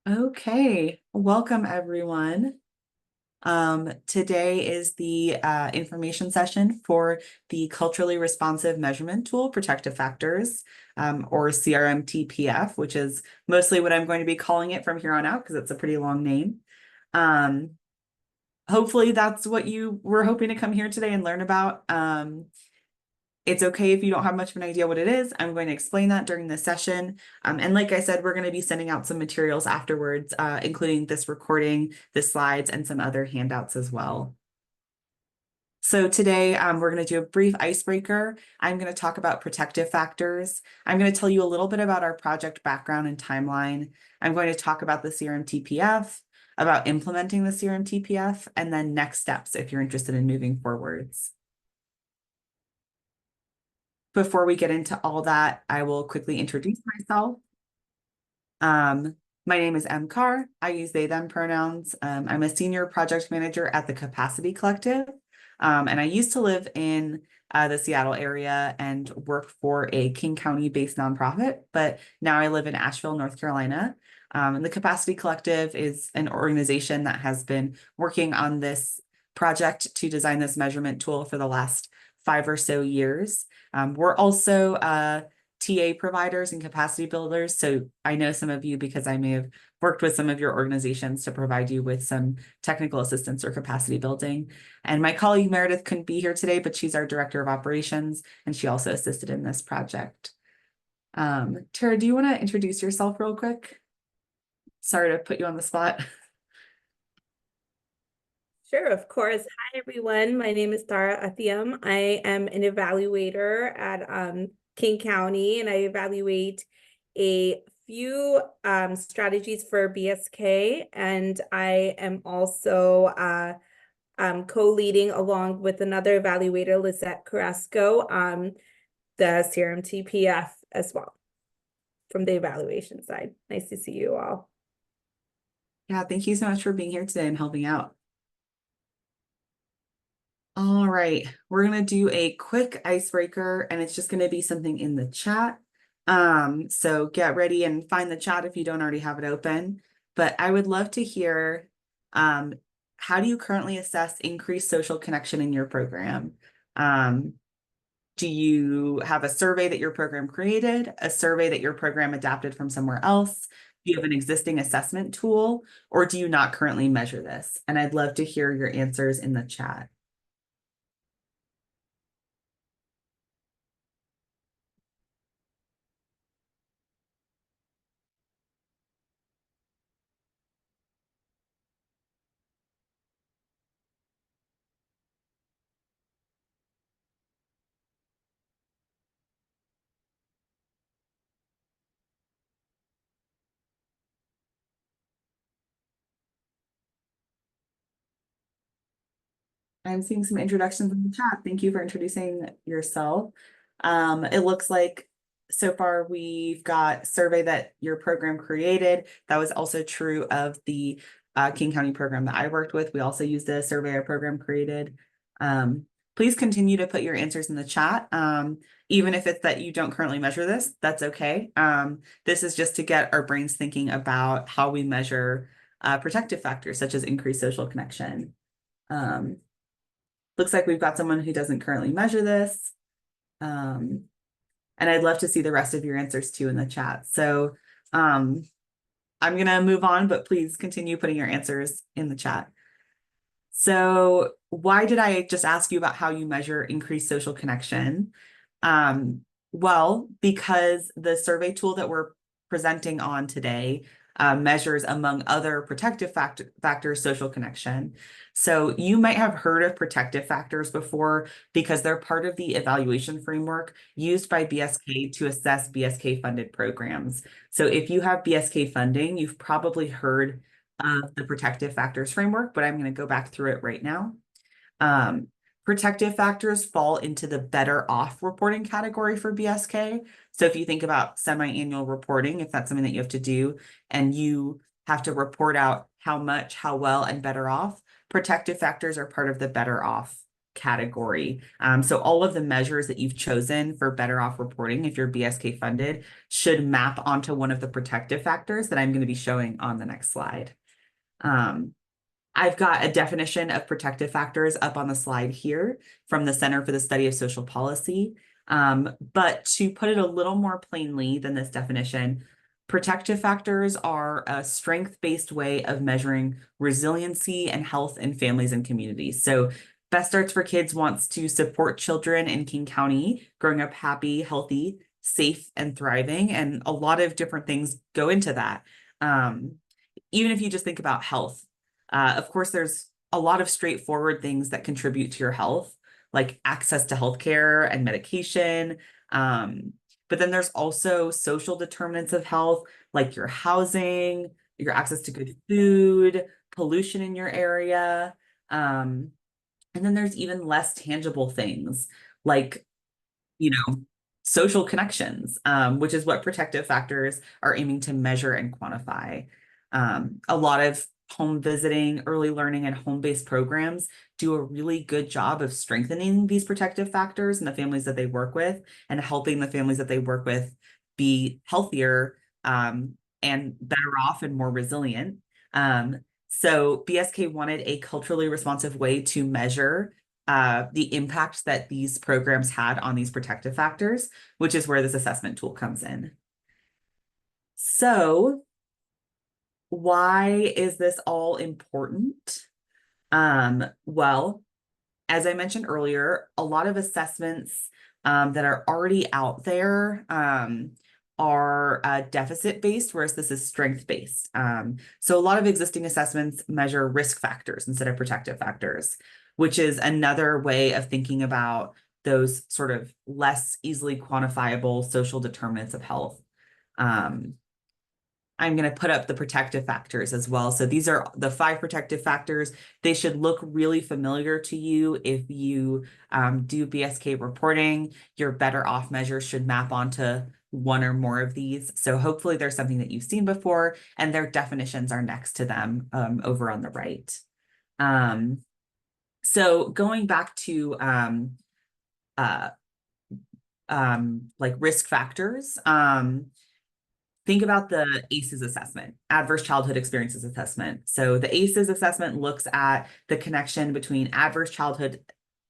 Okay, welcome everyone. Today is the information session for the culturally responsive measurement tool, protective factors, or CRMT-PF, which is mostly what I'm going to be calling it from here on out because it's a pretty long name. Um, Hopefully that's what you were hoping to come here today and learn about. It's okay if you don't have much of an idea what it is. I'm going to explain that during this session. And like I said, we're going to be sending out some materials afterwards, including this recording, the slides, and some other handouts as well. So today we're going to do a brief icebreaker. I'm going to talk about protective factors. I'm going to tell you a little bit about our project background and timeline. I'm going to talk about the CRMT-PF, about implementing the CRMT-PF, and then next steps if you're interested in moving forwards. Before we get into all that, I will quickly introduce myself. Um, my name is M. Carr. I use they, them pronouns. I'm a senior project manager at the Capacity Collective. And I used to live in the Seattle area and work for a King County based nonprofit, but now I live in Asheville, North Carolina. And the Capacity Collective is an organization that has been working on this project to design this measurement tool for the last 5 or so years. We're also TA providers and capacity builders. So I know some of you because I may have worked with some of your organizations to provide you with some technical assistance or capacity building. And my colleague Meredith couldn't be here today, but she's our director of operations, and she also assisted in this project. Tara, do you want to introduce yourself real quick? Sorry to put you on the spot. Sure, of course. Hi, everyone. My name is Tara Athiam. I am an evaluator at King County, and I evaluate a few strategies for BSK, and I am also co-leading along with another evaluator, Lizette Carrasco, the CRMT-PF as well from the evaluation side. Nice to see you all. Yeah, thank you so much for being here today and helping out. All right, we're going to do a quick icebreaker, and it's just going to be something in the chat. So get ready and find the chat if you don't already have it open. But I would love to hear, how do you currently assess increased social connection in your program? Do you have a survey that your program created, a survey that your program adapted from somewhere else? Do you have an existing assessment tool, or do you not currently measure this? And I'd love to hear your answers in the chat. I'm seeing some introductions in the chat. Thank you for introducing yourself. It looks like so far we've got survey that your program created. That was also true of the King County program that I worked with. We also used a survey our program created. Please continue to put your answers in the chat. Even if it's that you don't currently measure this, that's okay. This is just to get our brains thinking about how we measure protective factors such as increased social connection. Um, Looks like we've got someone who doesn't currently measure this. And I'd love to see the rest of your answers too in the chat. So I'm going to move on, but please continue putting your answers in the chat. So why did I just ask you about how you measure increased social connection? Well, because the survey tool that we're presenting on today measures, among other protective factors, social connection. So you might have heard of protective factors before because they're part of the evaluation framework used by BSK to assess BSK funded programs. So if you have BSK funding, you've probably heard of the protective factors framework, but I'm going to go back through it right now. Protective factors fall into the better off reporting category for BSK. So if you think about semi-annual reporting, if that's something that you have to do and you have to report out how much, how well, and better off, protective factors are part of the better off category. So all of the measures that you've chosen for better off reporting, if you're BSK funded, should map onto one of the protective factors that I'm going to be showing on the next slide. I've got a definition of protective factors up on the slide here from the Center for the Study of Social Policy. But to put it a little more plainly than this definition, protective factors are a strength-based way of measuring resiliency and health in families and communities. So Best Starts for Kids wants to support children in King County growing up happy, healthy, safe, and thriving. And a lot of different things go into that. Even if you just think about health, of course, there's a lot of straightforward things that contribute to your health, like access to healthcare and medication. But then there's also social determinants of health, like your housing, your access to good food, pollution in your area. And then there's even less tangible things like, you know, social connections, which is what protective factors are aiming to measure and quantify. A lot of home visiting, early learning, and home-based programs do a really good job of strengthening these protective factors in the families that they work with and helping the families that they work with be healthier and better off and more resilient. So BSK wanted a culturally responsive way to measure the impact that these programs had on these protective factors, which is where this assessment tool comes in. So why is this all important? Well, as I mentioned earlier, a lot of assessments that are already out there are deficit-based, whereas this is strength-based. So a lot of existing assessments measure risk factors instead of protective factors, which is another way of thinking about those sort of less easily quantifiable social determinants of health. I'm going to put up the protective factors as well. So these are the 5 protective factors. They should look really familiar to you if you do BSK reporting. Your better off measures should map onto one or more of these. So hopefully there's something that you've seen before, and their definitions are next to them over on the right. So going back to like risk factors, think about the ACEs assessment, Adverse Childhood Experiences Assessment. So the ACEs assessment looks at the connection between adverse childhood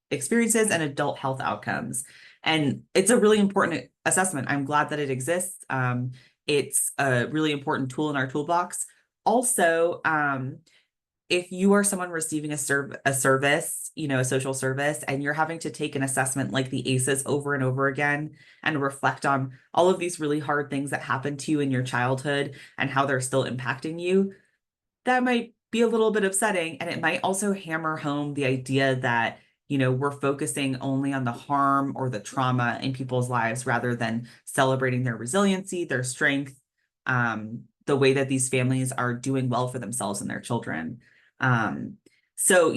experiences and adult health outcomes. And it's a really important assessment. I'm glad that it exists. It's a really important tool in our toolbox. Also, if you are someone receiving a service, a social service, and you're having to take an assessment like the ACEs over and over again and reflect on all of these really hard things that happened to you in your childhood and how they're still impacting you, that might be a little bit upsetting. And it might also hammer home the idea that, we're focusing only on the harm or the trauma in people's lives rather than celebrating their resiliency, their strength, the way that these families are doing well for themselves and their children. So,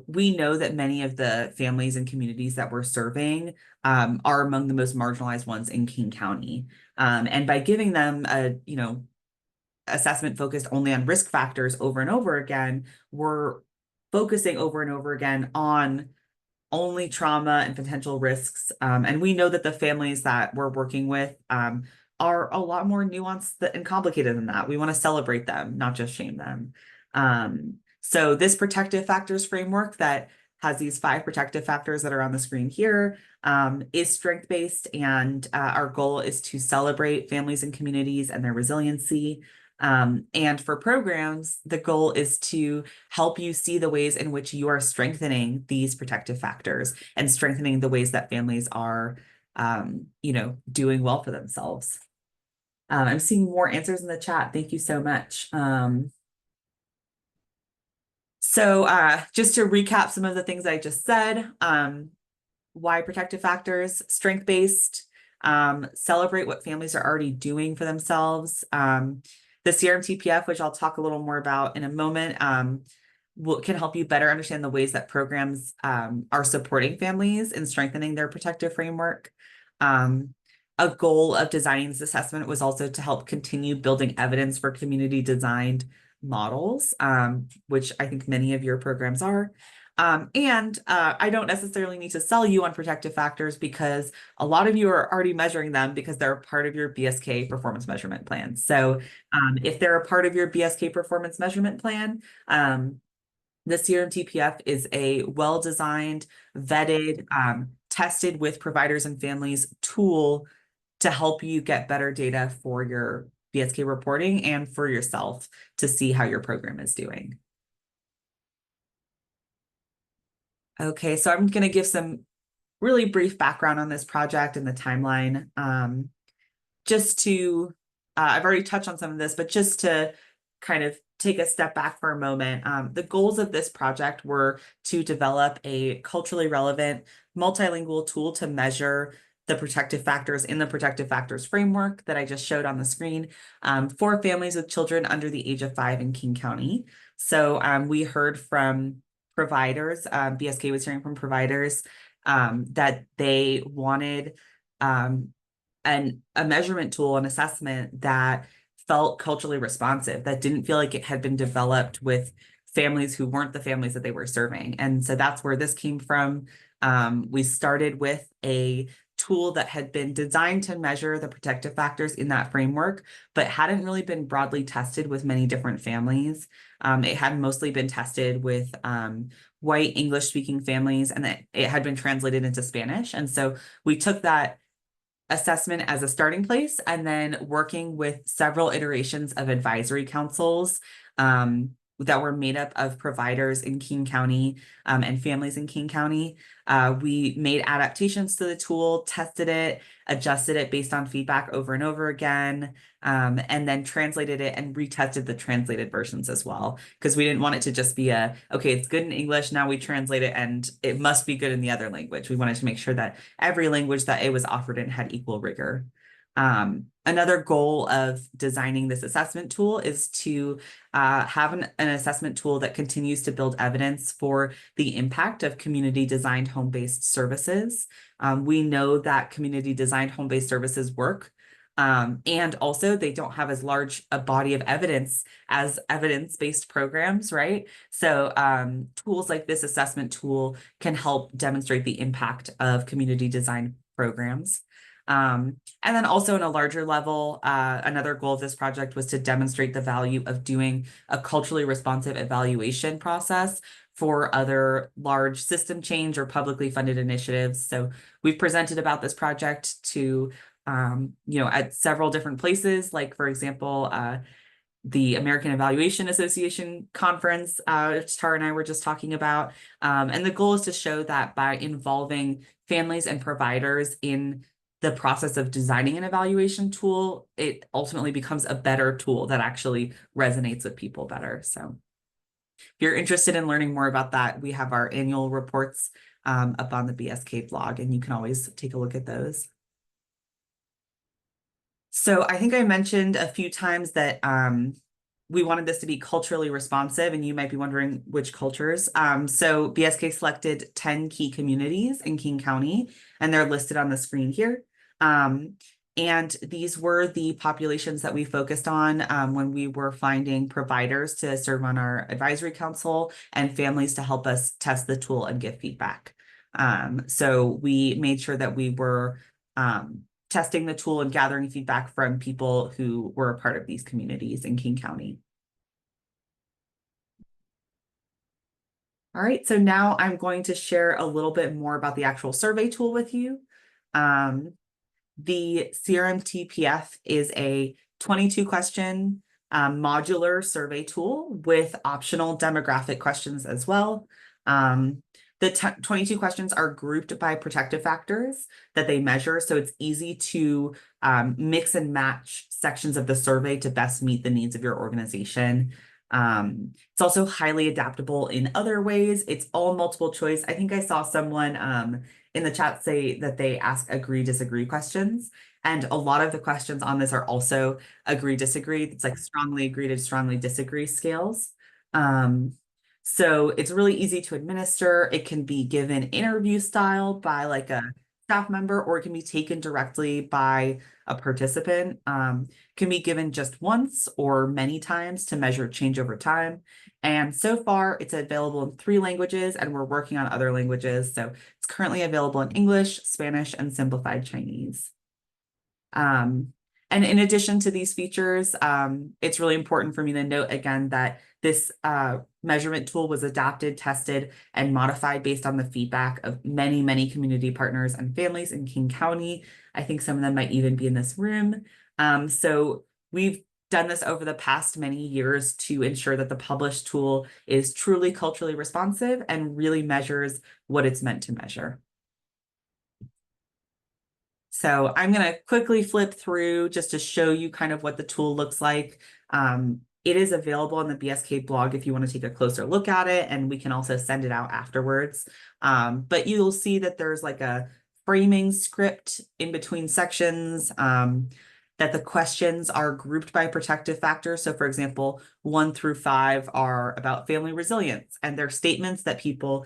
we know that many of the families and communities that we're serving are among the most marginalized ones in King County. And by giving them a, assessment focused only on risk factors over and over again, we're focusing over and over again on only trauma and potential risks. And we know that the families that we're working with are a lot more nuanced and complicated than that. We want to celebrate them, not just shame them. So this protective factors framework that has these 5 protective factors that are on the screen here is strength-based, and our goal is to celebrate families and communities and their resiliency. And for programs, the goal is to help you see the ways in which you are strengthening these protective factors and strengthening the ways that families are, doing well for themselves. I'm seeing more answers in the chat. Thank you so much. So just to recap some of the things I just said, why protective factors, strength-based, celebrate what families are already doing for themselves. The CRMT-PF, which I'll talk a little more about in a moment, can help you better understand the ways that programs are supporting families and strengthening their protective framework. A goal of designing this assessment was also to help continue building evidence for community designed models, which I think many of your programs are. I don't necessarily need to sell you on protective factors because a lot of you are already measuring them because they're part of your BSK performance measurement plan. So if they're a part of your BSK performance measurement plan, the CRMT-PF is a well-designed, vetted, tested with providers and families tool to help you get better data for your BSK reporting and for yourself to see how your program is doing. Okay, so I'm going to give some really brief background on this project and the timeline. Just to, I've already touched on some of this, but just to kind of take a step back for a moment, the goals of this project were to develop a culturally relevant multilingual tool to measure the protective factors in the protective factors framework that I just showed on the screen for families with children under the age of 5 in King County. So we heard from providers, BSK was hearing from providers that they wanted a measurement tool, an assessment that felt culturally responsive, that didn't feel like it had been developed with families who weren't the families that they were serving. And so that's where this came from. We started with a tool that had been designed to measure the protective factors in that framework, but hadn't really been broadly tested with many different families. It had mostly been tested with white English-speaking families, and it had been translated into Spanish. And so we took that assessment as a starting place, and then working with several iterations of advisory councils that were made up of providers in King County and families in King County. We made adaptations to the tool, tested it, adjusted it based on feedback over and over again, and then translated it and retested the translated versions as well, because we didn't want it to just be okay, it's good in English, now we translate it and it must be good in the other language. We wanted to make sure that every language that it was offered in had equal rigor. Another goal of designing this assessment tool is to have an assessment tool that continues to build evidence for the impact of community designed home-based services. We know that community designed home-based services work, and also they don't have as large a body of evidence as evidence-based programs, right? So tools like this assessment tool can help demonstrate the impact of community design programs. And then also on a larger level, another goal of this project was to demonstrate the value of doing a culturally responsive evaluation process for other large system change or publicly funded initiatives. So we've presented about this project to, at several different places, like for example, the American Evaluation Association conference, which Tara and I were just talking about. And the goal is to show that by involving families and providers in the process of designing an evaluation tool, it ultimately becomes a better tool that actually resonates with people better. So if you're interested in learning more about that, we have our annual reports up on the BSK blog, and you can always take a look at those. So I think I mentioned a few times that we wanted this to be culturally responsive, and you might be wondering which cultures. So BSK selected 10 key communities in King County, and they're listed on the screen here. And these were the populations that we focused on when we were finding providers to serve on our advisory council and families to help us test the tool and give feedback. So we made sure that we were testing the tool and gathering feedback from people who were a part of these communities in King County. All right, so now I'm going to share a little bit more about the actual survey tool with you. The CRMT-PF is a 22 question modular survey tool with optional demographic questions as well. The 22 questions are grouped by protective factors that they measure, so it's easy to mix and match sections of the survey to best meet the needs of your organization. It's also highly adaptable in other ways. It's all multiple choice. I think I saw someone in the chat say that they ask agree, disagree questions. And a lot of the questions on this are also agree, disagree. It's like strongly agree to strongly disagree scales. So it's really easy to administer. It can be given interview style by like a staff member or it can be taken directly by a participant. Can be given just once or many times to measure change over time. And so far, it's available in 3 languages, and we're working on other languages. So it's currently available in English, Spanish, and simplified Chinese. And in addition to these features, it's really important for me to note again that this measurement tool was adapted, tested, and modified based on the feedback of many, many community partners and families in King County. I think some of them might even be in this room. So we've done this over the past many years to ensure that the published tool is truly culturally responsive and really measures what it's meant to measure. So I'm going to quickly flip through just to show you kind of what the tool looks like. It is available on the BSK blog if you want to take a closer look at it, and we can also send it out afterwards. But you'll see that there's like a framing script in between sections, that the questions are grouped by protective factors. So for example, 1 through 5 are about family resilience, and they're statements that people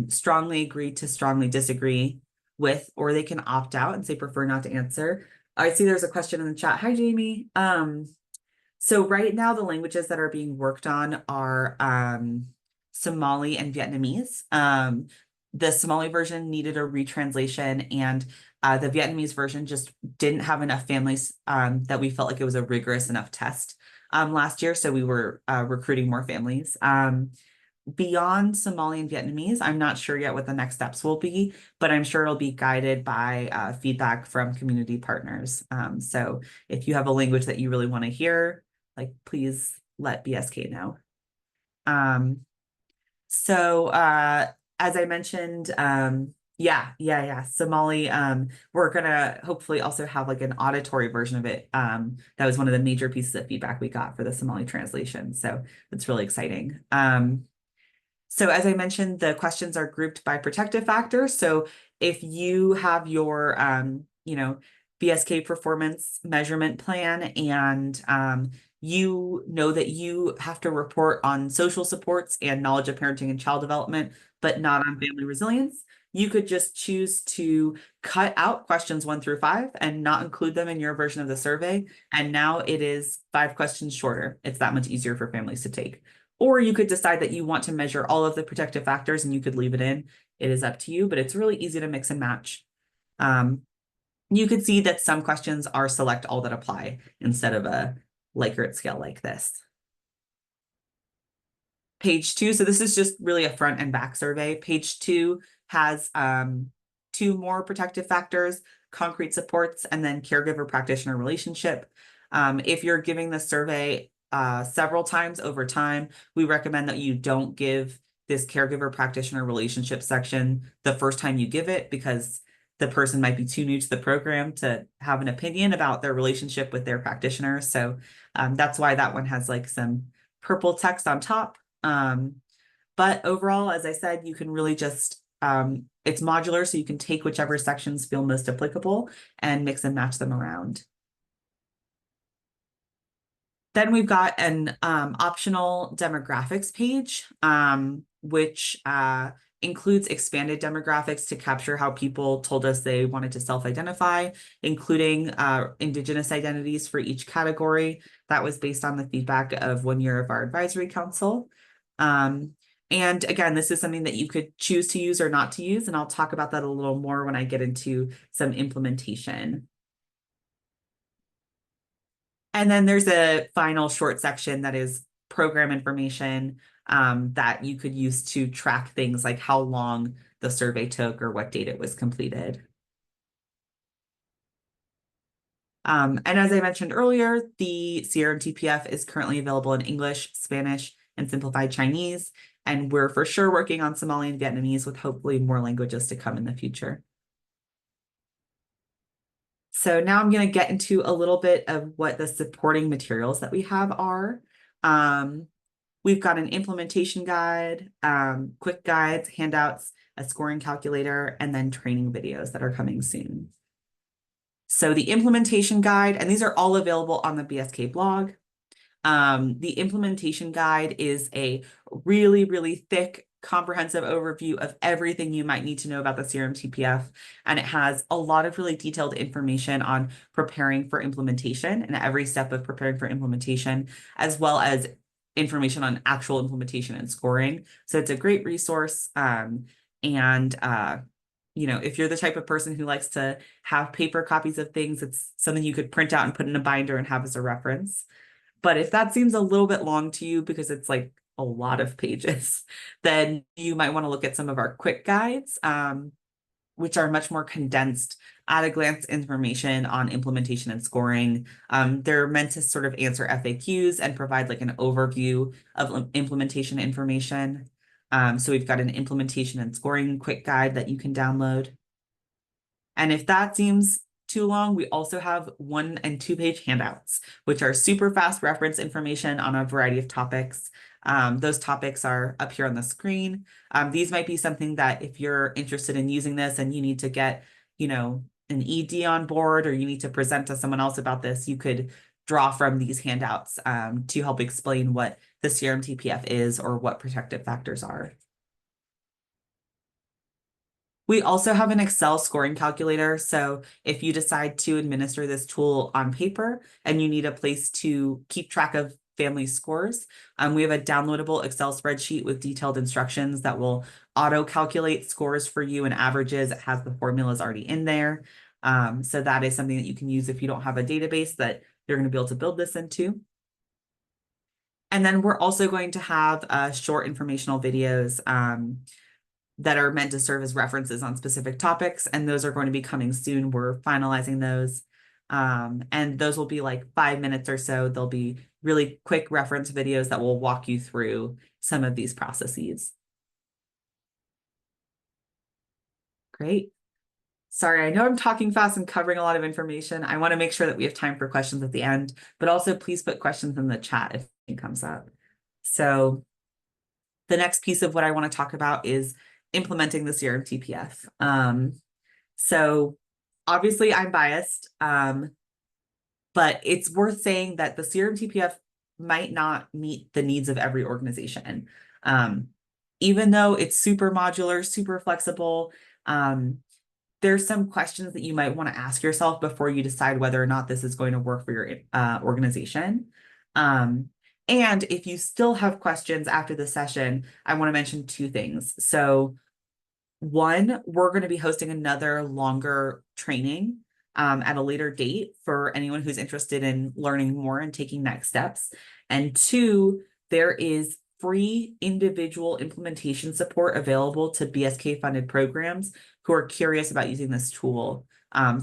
strongly agree to strongly disagree with, or they can opt out and say prefer not to answer. I see there's a question in the chat. Hi, Jamie. So right now the languages that are being worked on are Somali and Vietnamese. The Somali version needed a retranslation, and the Vietnamese version just didn't have enough families that we felt like it was a rigorous enough test last year. So we were recruiting more families. Beyond Somali and Vietnamese, I'm not sure yet what the next steps will be, but I'm sure it'll be guided by feedback from community partners. So if you have a language that you really want to hear, like, please let BSK know. As I mentioned, Somali, we're gonna hopefully also have like an auditory version of it. That was one of the major pieces of feedback we got for the Somali translation. So it's really exciting. So as I mentioned, the questions are grouped by protective factors. So if you have your, BSK performance measurement plan, and you know that you have to report on social supports and knowledge of parenting and child development, but not on family resilience, you could just choose to cut out questions 1 through 5 and not include them in your version of the survey. And now it is 5 questions shorter. It's that much easier for families to take. Or you could decide that you want to measure all of the protective factors and you could leave it in. It is up to you, but it's really easy to mix and match. You could see that some questions are select all that apply instead of a Likert scale like this. Page 2, so this is just really a front and back survey. Page 2 has 2 more protective factors, concrete supports, and then caregiver practitioner relationship. If you're giving the survey several times over time, we recommend that you don't give this caregiver practitioner relationship section the first time you give it, because the person might be too new to the program to have an opinion about their relationship with their practitioner. So that's why that one has like some purple text on top. But overall, as I said, you can really just, it's modular, so you can take whichever sections feel most applicable and mix and match them around. Then we've got an optional demographics page, which includes expanded demographics to capture how people told us they wanted to self-identify, including Indigenous identities for each category. That was based on the feedback of 1 year of our advisory council. And again, this is something that you could choose to use or not to use, and I'll talk about that a little more when I get into some implementation. And then there's a final short section that is program information that you could use to track things like how long the survey took or what date it was completed. And as I mentioned earlier, the CRMT-PF is currently available in English, Spanish, and simplified Chinese. And we're for sure working on Somali and Vietnamese, with hopefully more languages to come in the future. So now I'm going to get into a little bit of what the supporting materials that we have are. We've got an implementation guide, quick guides, handouts, a scoring calculator, and then training videos that are coming soon. So the implementation guide, and these are all available on the BSK blog. The implementation guide is a really, really thick comprehensive overview of everything you might need to know about the CRMT-PF, and it has a lot of really detailed information on preparing for implementation and every step of preparing for implementation, as well as information on actual implementation and scoring. So it's a great resource. If you're the type of person who likes to have paper copies of things, it's something you could print out and put in a binder and have as a reference. But if that seems a little bit long to you because it's like a lot of pages, then you might want to look at some of our quick guides, which are much more condensed, at a glance information on implementation and scoring. They're meant to sort of answer FAQs and provide like an overview of implementation information. So we've got an implementation and scoring quick guide that you can download. And if that seems too long, we also have 1- and 2-page handouts, which are super fast reference information on a variety of topics. Those topics are up here on the screen. These might be something that if you're interested in using this and you need to get, an ED on board, or you need to present to someone else about this, you could draw from these handouts to help explain what the CRMT-PF is or what protective factors are. We also have an Excel scoring calculator. So if you decide to administer this tool on paper and you need a place to keep track of family scores, we have a downloadable Excel spreadsheet with detailed instructions that will auto calculate scores for you and averages. It has the formulas already in there. So that is something that you can use if you don't have a database that you're going to be able to build this into. And then we're also going to have short informational videos that are meant to serve as references on specific topics. And those are going to be coming soon. We're finalizing those. And those will be like 5 minutes or so. They'll be really quick reference videos that will walk you through some of these processes. Great. Sorry, I know I'm talking fast and covering a lot of information. I want to make sure that we have time for questions at the end, but also please put questions in the chat if it comes up. So the next piece of what I want to talk about is implementing the CRMT-PF. So obviously I'm biased, but it's worth saying that the CRMT-PF might not meet the needs of every organization. Even though it's super modular, super flexible, there's some questions that you might want to ask yourself before you decide whether or not this is going to work for your organization. And if you still have questions after the session, I want to mention 2 things. So 1, we're going to be hosting another longer training at a later date for anyone who's interested in learning more and taking next steps. And 2, there is free individual implementation support available to BSK funded programs who are curious about using this tool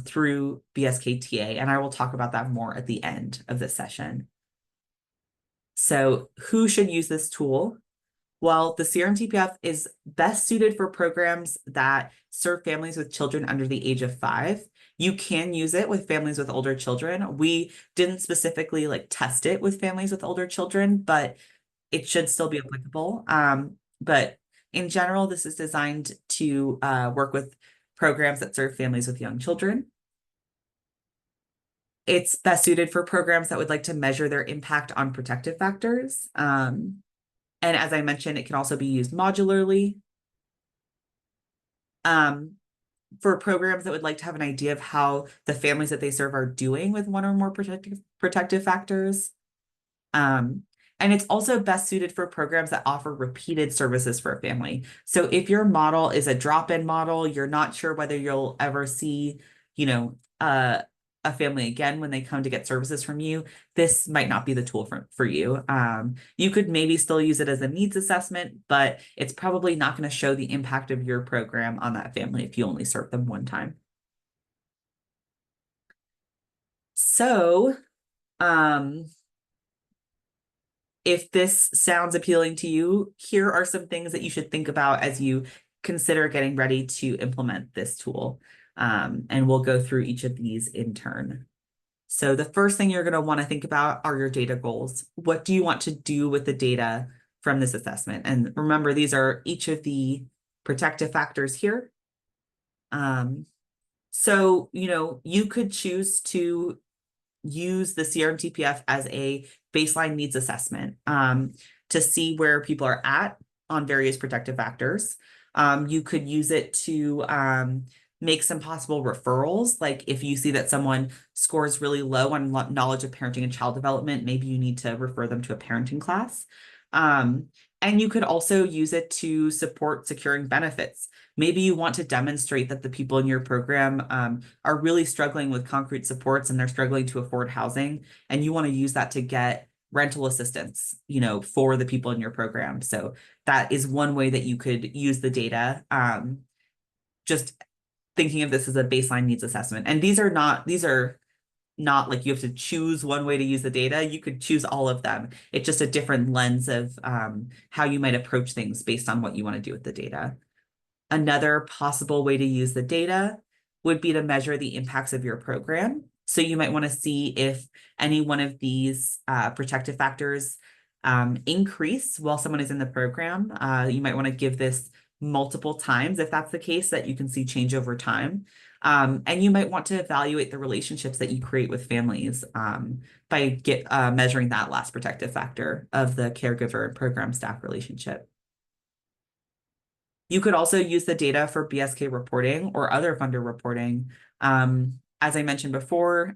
through BSK-TA. And I will talk about that more at the end of this session. So who should use this tool? Well, the CRMT-PF is best suited for programs that serve families with children under the age of 5. You can use it with families with older children. We didn't specifically test it with families with older children, but it should still be applicable. But in general, this is designed to work with programs that serve families with young children. It's best suited for programs that would like to measure their impact on protective factors. And as I mentioned, it can also be used modularly. For programs that would like to have an idea of how the families that they serve are doing with one or more protective factors. And it's also best suited for programs that offer repeated services for a family. So if your model is a drop-in model, you're not sure whether you'll ever see, a family again when they come to get services from you, this might not be the tool for you. You could maybe still use it as a needs assessment, but it's probably not going to show the impact of your program on that family if you only serve them one time. So, if this sounds appealing to you, here are some things that you should think about as you consider getting ready to implement this tool. And we'll go through each of these in turn. So the first thing you're going to want to think about are your data goals. What do you want to do with the data from this assessment? And remember, these are each of the protective factors here. So, you could choose to use the CRMT-PF as a baseline needs assessment to see where people are at on various protective factors. You could use it to make some possible referrals. Like if you see that someone scores really low on knowledge of parenting and child development, maybe you need to refer them to a parenting class. Um, and you could also use it to support securing benefits. Maybe you want to demonstrate that the people in your program are really struggling with concrete supports and they're struggling to afford housing, and you want to use that to get rental assistance, for the people in your program. So that is one way that you could use the data. Just thinking of this as a baseline needs assessment. And these are not like you have to choose one way to use the data. You could choose all of them. It's just a different lens of how you might approach things based on what you want to do with the data. Another possible way to use the data would be to measure the impacts of your program. So you might want to see if any one of these protective factors increase while someone is in the program. You might want to give this multiple times if that's the case, that you can see change over time. And you might want to evaluate the relationships that you create with families by measuring that last protective factor of the caregiver and program staff relationship. You could also use the data for BSK reporting or other funder reporting. As I mentioned before,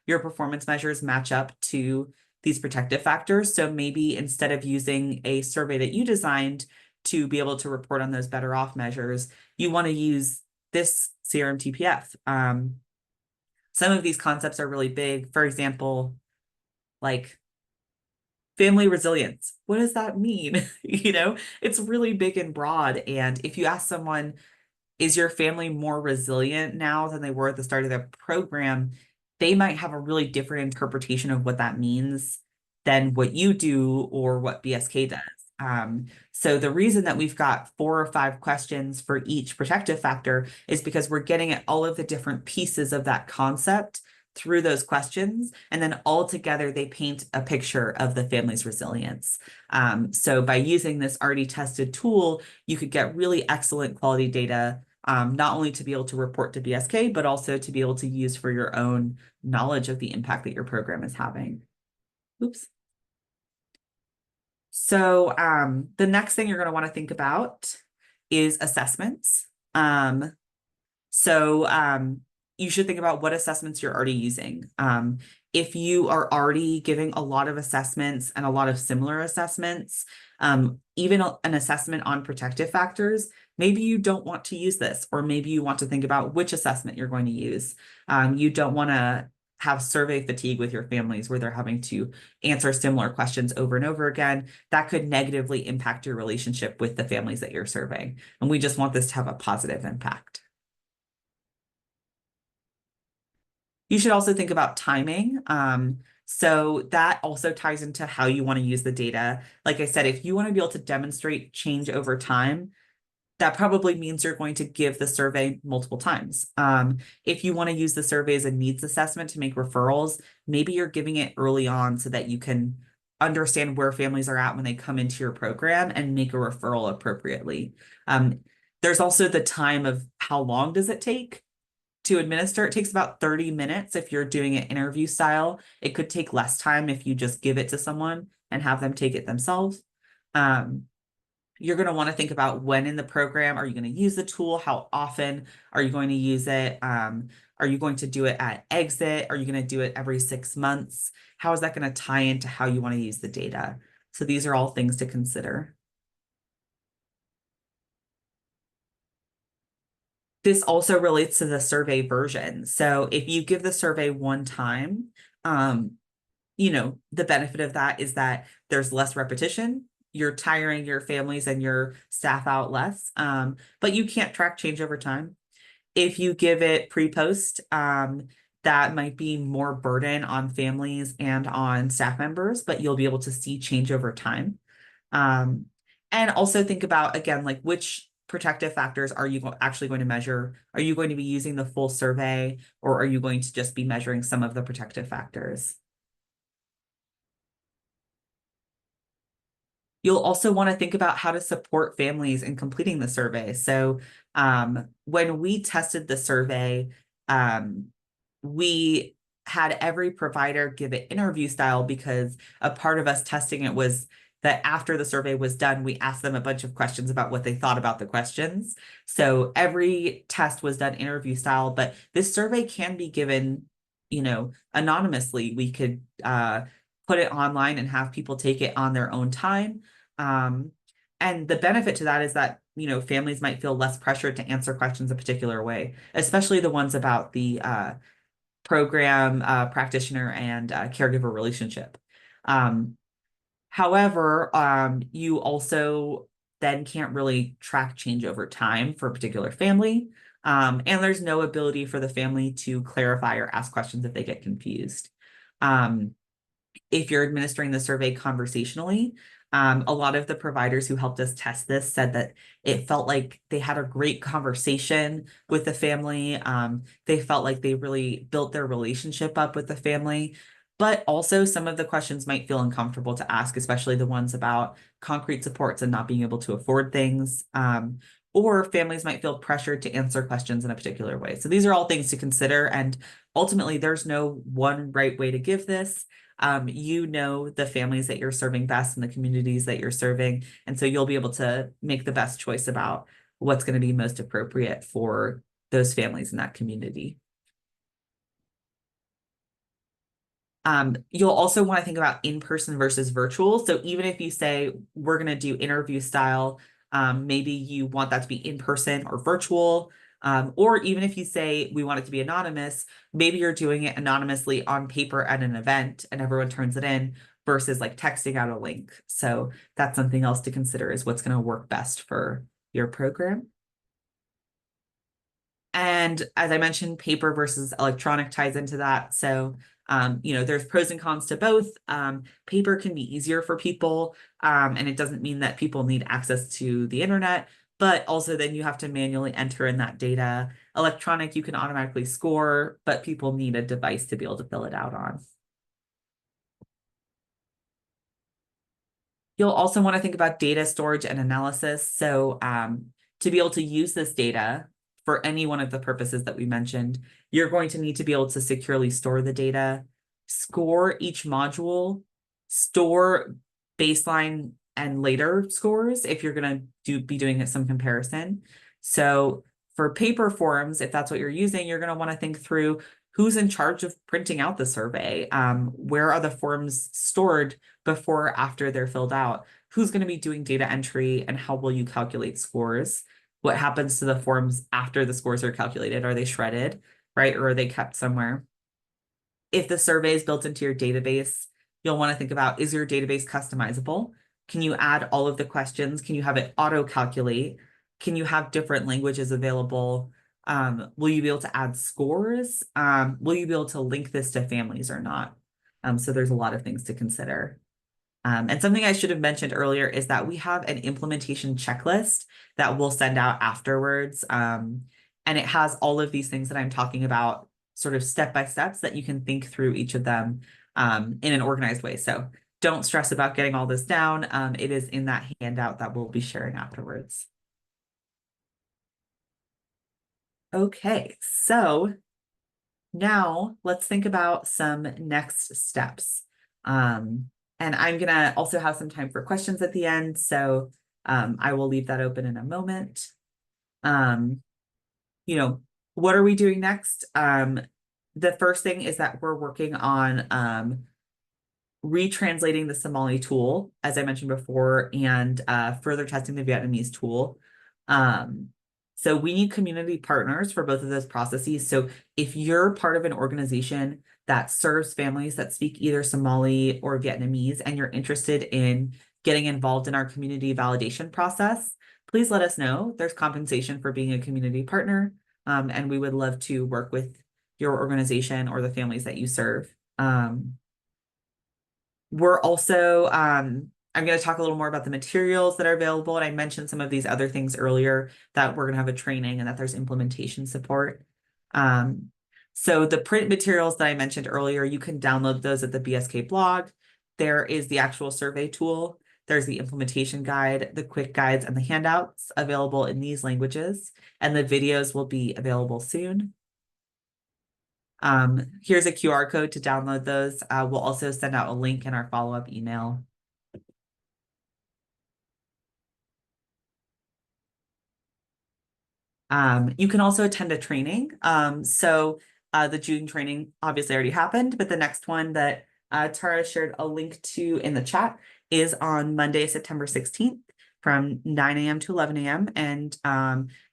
your performance measures match up to these protective factors. So maybe instead of using a survey that you designed to be able to report on those better off measures, you want to use this CRMT-PF. Some of these concepts are really big. For example, like family resilience. What does that mean? It's really big and broad. And if you ask someone, is your family more resilient now than they were at the start of the program? They might have a really different interpretation of what that means than what you do or what BSK does. So the reason that we've got 4 or 5 questions for each protective factor is because we're getting at all of the different pieces of that concept through those questions, and then all together they paint a picture of the family's resilience. So by using this already tested tool, you could get really excellent quality data, not only to be able to report to BSK, but also to be able to use for your own knowledge of the impact that your program is having. Oops. So the next thing you're going to want to think about is assessments. So you should think about what assessments you're already using. If you are already giving a lot of assessments and a lot of similar assessments, even an assessment on protective factors, maybe you don't want to use this, or maybe you want to think about which assessment you're going to use. You don't want to have survey fatigue with your families where they're having to answer similar questions over and over again. That could negatively impact your relationship with the families that you're surveying. And we just want this to have a positive impact. You should also think about timing. So that also ties into how you want to use the data. Like I said, if you want to be able to demonstrate change over time, that probably means you're going to give the survey multiple times. If you want to use the survey as a needs assessment to make referrals, maybe you're giving it early on so that you can understand where families are at when they come into your program and make a referral appropriately. There's also the time of how long does it take to administer. It takes about 30 minutes if you're doing it interview style. It could take less time if you just give it to someone and have them take it themselves. You're going to want to think about when in the program are you going to use the tool? How often are you going to use it? Are you going to do it at exit? Are you going to do it every 6 months? How is that going to tie into how you want to use the data? So these are all things to consider. This also relates to the survey version. So if you give the survey one time, the benefit of that is that there's less repetition. You're tiring your families and your staff out less, but you can't track change over time. If you give it pre-post, that might be more burden on families and on staff members, but you'll be able to see change over time. And also think about, again, like which protective factors are you actually going to measure? Are you going to be using the full survey, or are you going to just be measuring some of the protective factors? You'll also want to think about how to support families in completing the survey. So when we tested the survey, we had every provider give it interview style because a part of us testing it was that after the survey was done, we asked them a bunch of questions about what they thought about the questions. So every test was done interview style, but this survey can be given, anonymously. We could put it online and have people take it on their own time. And the benefit to that is that, families might feel less pressured to answer questions a particular way, especially the ones about the program, practitioner, and caregiver relationship. Um, However, you also then can't really track change over time for a particular family. And there's no ability for the family to clarify or ask questions if they get confused. Um, if you're administering the survey conversationally, a lot of the providers who helped us test this said that it felt like they had a great conversation with the family. They felt like they really built their relationship up with the family. But also, some of the questions might feel uncomfortable to ask, especially the ones about concrete supports and not being able to afford things. Or families might feel pressured to answer questions in a particular way. So, these are all things to consider. And ultimately, there's no one right way to give this. The families that you're serving best and the communities that you're serving. And so you'll be able to make the best choice about what's going to be most appropriate for those families in that community. You'll also want to think about in-person versus virtual. So even if you say we're going to do interview style, maybe you want that to be in person or virtual. Or even if you say we want it to be anonymous, maybe you're doing it anonymously on paper at an event and everyone turns it in versus like texting out a link. So that's something else to consider is what's going to work best for your program. And as I mentioned, paper versus electronic ties into that. So, there's pros and cons to both. Paper can be easier for people, and it doesn't mean that people need access to the internet, but also then you have to manually enter in that data. Electronic, you can automatically score, but people need a device to be able to fill it out on. You'll also want to think about data storage and analysis. So to be able to use this data for any one of the purposes that we mentioned, you're going to need to be able to securely store the data, score each module, store baseline and later scores if you're going to be doing some comparison. So for paper forms, if that's what you're using, you're going to want to think through who's in charge of printing out the survey. Where are the forms stored before or after they're filled out? Who's going to be doing data entry and how will you calculate scores? What happens to the forms after the scores are calculated? Are they shredded, right? Or are they kept somewhere? If the survey is built into your database, you'll want to think about, is your database customizable? Can you add all of the questions? Can you have it auto calculate? Can you have different languages available? Will you be able to add scores? Will you be able to link this to families or not? So there's a lot of things to consider. And something I should have mentioned earlier is that we have an implementation checklist that we'll send out afterwards. And it has all of these things that I'm talking about sort of step by steps that you can think through each of them in an organized way. So don't stress about getting all this down. It is in that handout that we'll be sharing afterwards. Okay, so now let's think about some next steps. And I'm gonna also have some time for questions at the end, so I will leave that open in a moment. Um, what are we doing next? The first thing is that we're working on retranslating the Somali tool, as I mentioned before, and further testing the Vietnamese tool. So we need community partners for both of those processes. So if you're part of an organization that serves families that speak either Somali or Vietnamese, and you're interested in getting involved in our community validation process, please let us know. There's compensation for being a community partner, and we would love to work with your organization or the families that you serve. We're also, I'm going to talk a little more about the materials that are available. And I mentioned some of these other things earlier that we're going to have a training and that there's implementation support. So the print materials that I mentioned earlier, you can download those at the BSK blog. There is the actual survey tool. There's the implementation guide, the quick guides, and the handouts available in these languages. And the videos will be available soon. Here's a QR code to download those. We'll also send out a link in our follow-up email. You can also attend a training. The June training obviously already happened, but the next one that Tara shared a link to in the chat is on Monday, September 16th from 9 a.m. to 11 a.m. And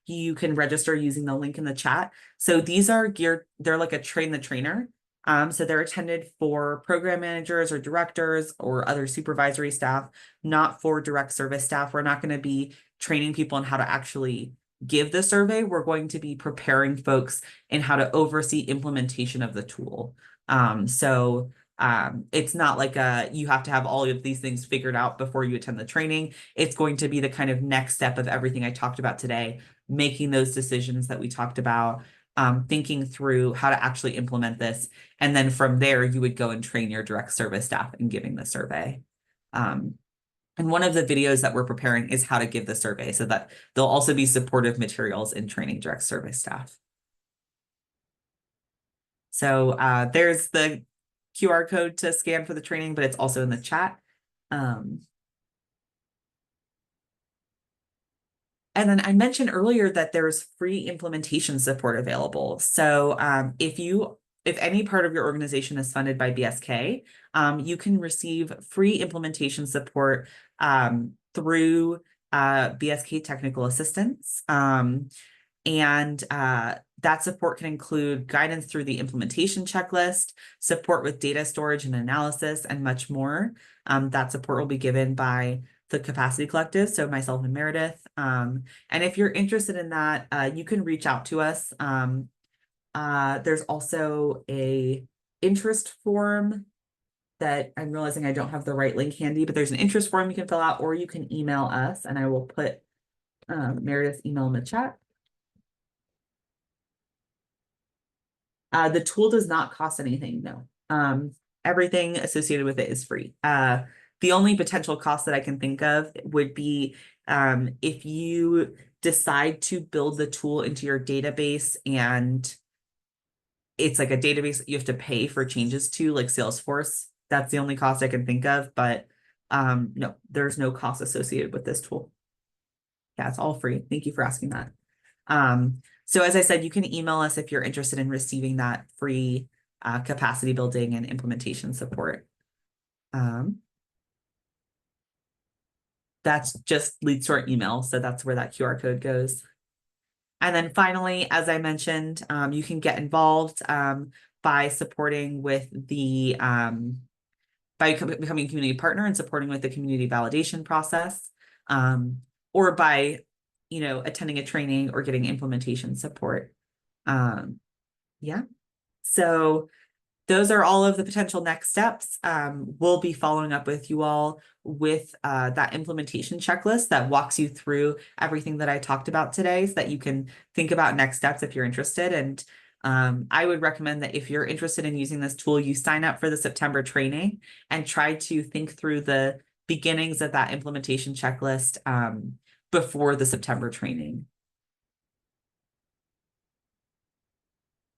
you can register using the link in the chat. So these are geared, they're like a train the trainer. So they're intended for program managers or directors or other supervisory staff, not for direct service staff. We're not going to be training people on how to actually give the survey. We're going to be preparing folks in how to oversee implementation of the tool. It's not like you have to have all of these things figured out before you attend the training. It's going to be the kind of next step of everything I talked about today, making those decisions that we talked about, thinking through how to actually implement this. And then from there, you would go and train your direct service staff in giving the survey. And one of the videos that we're preparing is how to give the survey, so that there'll also be supportive materials in training direct service staff. So there's the QR code to scan for the training, but it's also in the chat. And then I mentioned earlier that there's free implementation support available. So if any part of your organization is funded by BSK, you can receive free implementation support through BSK technical assistance. That support can include guidance through the implementation checklist, support with data storage and analysis, and much more. That support will be given by the Capacity Collective, so myself and Meredith. And if you're interested in that, you can reach out to us. There's also a interest form that I'm realizing I don't have the right link handy, but there's an interest form you can fill out, or you can email us, and I will put Meredith's email in the chat. The tool does not cost anything, no. Everything associated with it is free. The only potential cost that I can think of would be if you decide to build the tool into your database and it's like a database that you have to pay for changes to, like Salesforce. That's the only cost I can think of, but no, there's no cost associated with this tool. Yeah, it's all free. Thank you for asking that. So as I said, you can email us if you're interested in receiving that free capacity building and implementation support. That's just leads to our email. So that's where that QR code goes. And then finally, as I mentioned, you can get involved by supporting with the, by becoming a community partner and supporting with the community validation process, or by, attending a training or getting implementation support. Yeah. So those are all of the potential next steps. We'll be following up with you all with that implementation checklist that walks you through everything that I talked about today so that you can think about next steps if you're interested. And I would recommend that if you're interested in using this tool, you sign up for the September training and try to think through the beginnings of that implementation checklist before the September training.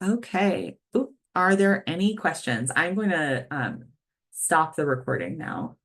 Okay. Ooh, are there any questions? I'm going to stop the recording now.